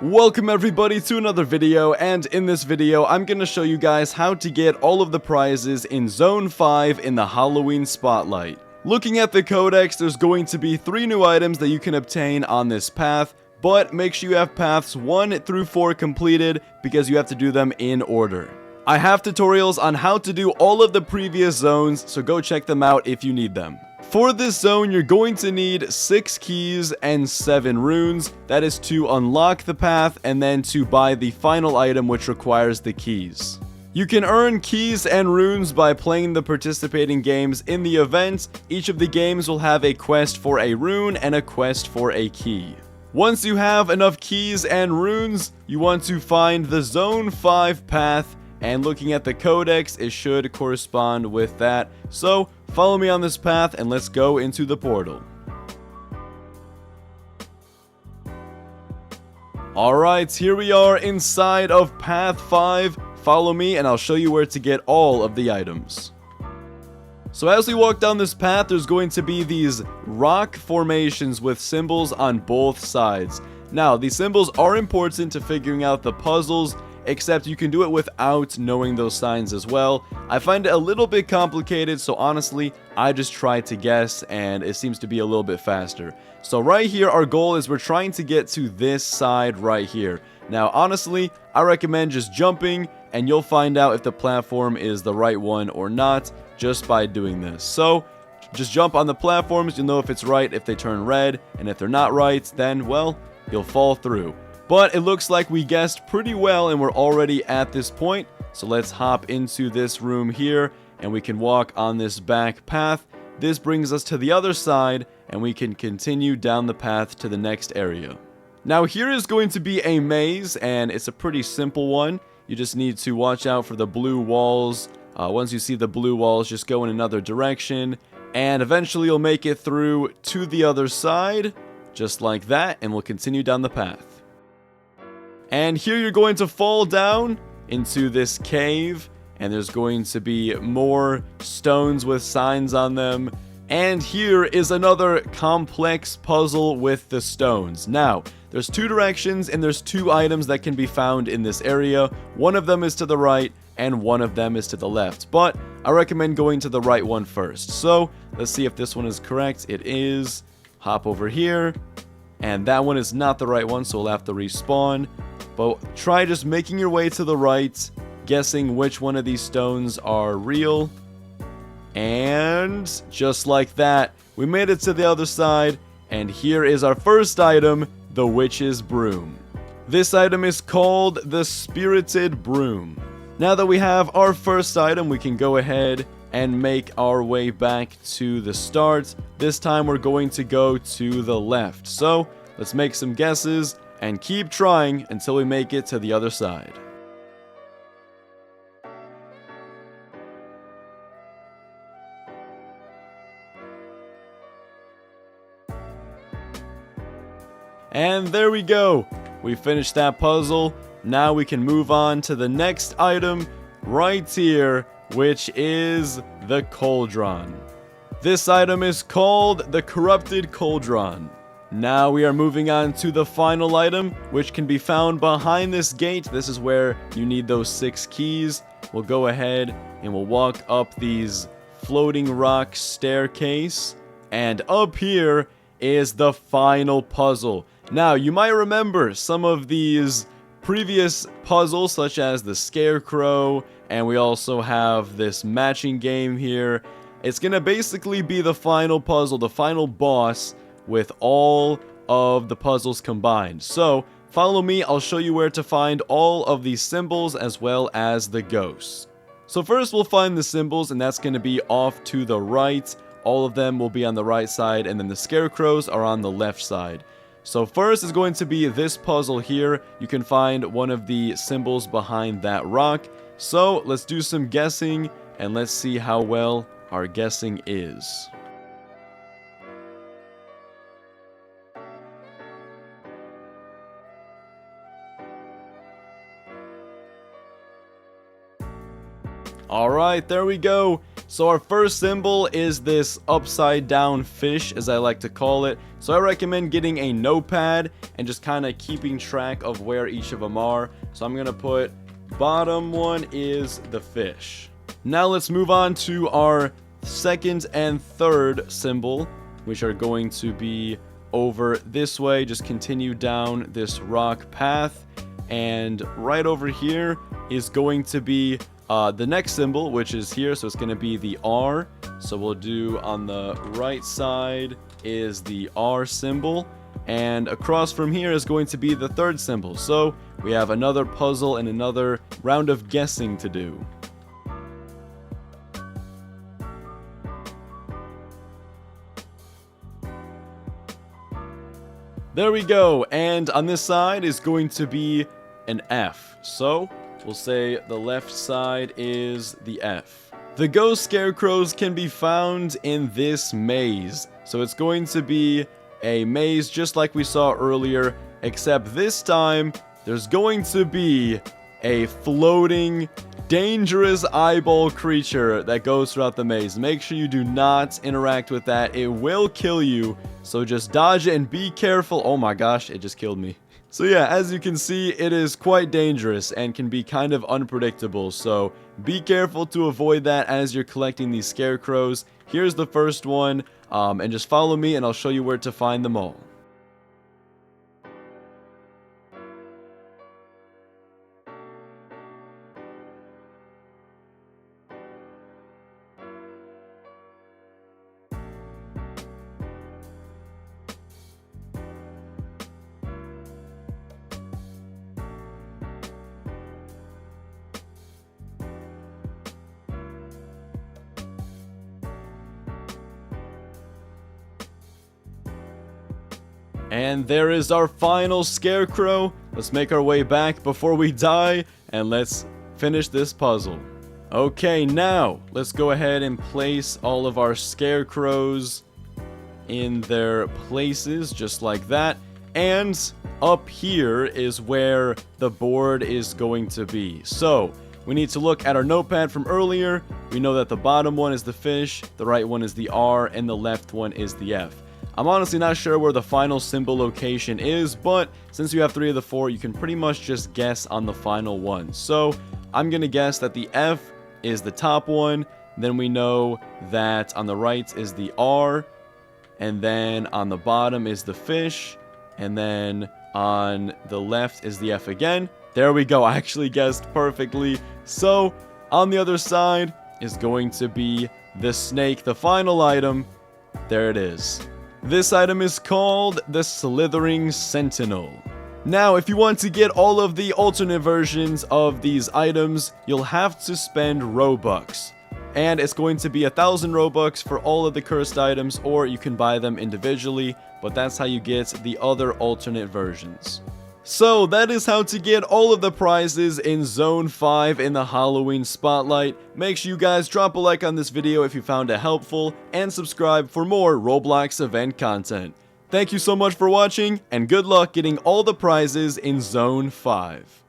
Welcome everybody to another video, and in this video I'm going to show you guys how to get all of the prizes in Zone 5 in the Halloween Spotlight. Looking at the codex, there's going to be 3 new items that you can obtain on this path, but make sure you have paths 1 through 4 completed because you have to do them in order. I have tutorials on how to do all of the previous zones, so go check them out if you need them. For this zone, you're going to need 6 keys and 7 runes. That is to unlock the path and then to buy the final item, which requires the keys. You can earn keys and runes by playing the participating games in the event. Each of the games will have a quest for a rune and a quest for a key. Once you have enough keys and runes, you want to find the Zone 5 path, and looking at the codex, it should correspond with that. So follow me on this path and let's go into the portal. Alright, here we are inside of path 5. Follow me and I'll show you where to get all of the items. So as we walk down this path, there's going to be these rock formations with symbols on both sides. Now, these symbols are important to figuring out the puzzles, except you can do it without knowing those signs as well. I find it a little bit complicated, so honestly, I just try to guess, and it seems to be a little bit faster. So right here, our goal is we're trying to get to this side right here. Now, honestly, I recommend just jumping, and you'll find out if the platform is the right one or not, just by doing this. So, just jump on the platforms, you'll know if it's right if they turn red, and if they're not right, then, well, you'll fall through. But it looks like we guessed pretty well and we're already at this point. So let's hop into this room here and we can walk on this back path. This brings us to the other side and we can continue down the path to the next area. Now here is going to be a maze, and it's a pretty simple one. You just need to watch out for the blue walls. Once you see the blue walls, just go in another direction and eventually you'll make it through to the other side. Just like that, and we'll continue down the path. And here you're going to fall down into this cave, and there's going to be more stones with signs on them. And here is another complex puzzle with the stones. Now, there's 2 directions and there's 2 items that can be found in this area. One of them is to the right and one of them is to the left, but I recommend going to the right one first. So let's see if this one is correct. It is. Hop over here, and that one is not the right one, so we'll have to respawn. But try just making your way to the right, guessing which one of these stones are real. And just like that, we made it to the other side, and here is our first item, the Witch's Broom. This item is called the Spirited Broom. Now that we have our first item, we can go ahead and make our way back to the start. This time we're going to go to the left. So let's make some guesses and keep trying until we make it to the other side. And there we go. We finished that puzzle. Now we can move on to the next item right here, which is the Cauldron. This item is called the Corrupted Cauldron. Now we are moving on to the final item, which can be found behind this gate. This is where you need those 6 keys. We'll go ahead and we'll walk up these floating rock staircase. And up here is the final puzzle. Now, you might remember some of these previous puzzles, such as the Scarecrow, and we also have this matching game here. It's going to basically be the final puzzle, the final boss, with all of the puzzles combined. So, follow me, I'll show you where to find all of these symbols as well as the ghosts. So first we'll find the symbols, and that's going to be off to the right. All of them will be on the right side, and then the scarecrows are on the left side. So first is going to be this puzzle here. You can find one of the symbols behind that rock. So let's do some guessing, and let's see how well our guessing is. Alright, there we go. So our first symbol is this upside down fish, as I like to call it. So I recommend getting a notepad and just kind of keeping track of where each of them are. So I'm going to put bottom one is the fish. Now let's move on to our second and third symbol, which are going to be over this way. Just continue down this rock path, and right over here is going to be the next symbol, which is here. So it's going to be the R. So we'll do on the right side is the R symbol, and across from here is going to be the third symbol. So we have another puzzle and another round of guessing to do. There we go, and on this side is going to be an F. So we'll say the left side is the F. The ghost scarecrows can be found in this maze. So it's going to be a maze just like we saw earlier, except this time there's going to be a floating, dangerous eyeball creature that goes throughout the maze. Make sure you do not interact with that. It will kill you. So just dodge it and be careful. Oh my gosh, it just killed me. So yeah, as you can see, it is quite dangerous and can be kind of unpredictable. So be careful to avoid that as you're collecting these scarecrows. Here's the first one, and just follow me and I'll show you where to find them all. And there is our final scarecrow. Let's make our way back before we die, and let's finish this puzzle. Okay, now let's go ahead and place all of our scarecrows in their places, just like that. And up here is where the board is going to be. So we need to look at our notepad from earlier. We know that the bottom one is the fish, the right one is the R, and the left one is the F. I'm honestly not sure where the final symbol location is, but since you have 3 of the 4, you can pretty much just guess on the final one. So I'm going to guess that the F is the top one, then we know that on the right is the R, and then on the bottom is the fish, and then on the left is the F again. There we go, I actually guessed perfectly. So on the other side is going to be the snake, the final item. There it is. This item is called the Slithering Sentinel. Now, if you want to get all of the alternate versions of these items, you'll have to spend Robux. And it's going to be 1,000 Robux for all of the cursed items, or you can buy them individually, but that's how you get the other alternate versions. So that is how to get all of the prizes in Zone 5 in the Halloween Spotlight. Make sure you guys drop a like on this video if you found it helpful, and subscribe for more Roblox event content. Thank you so much for watching, and good luck getting all the prizes in Zone 5.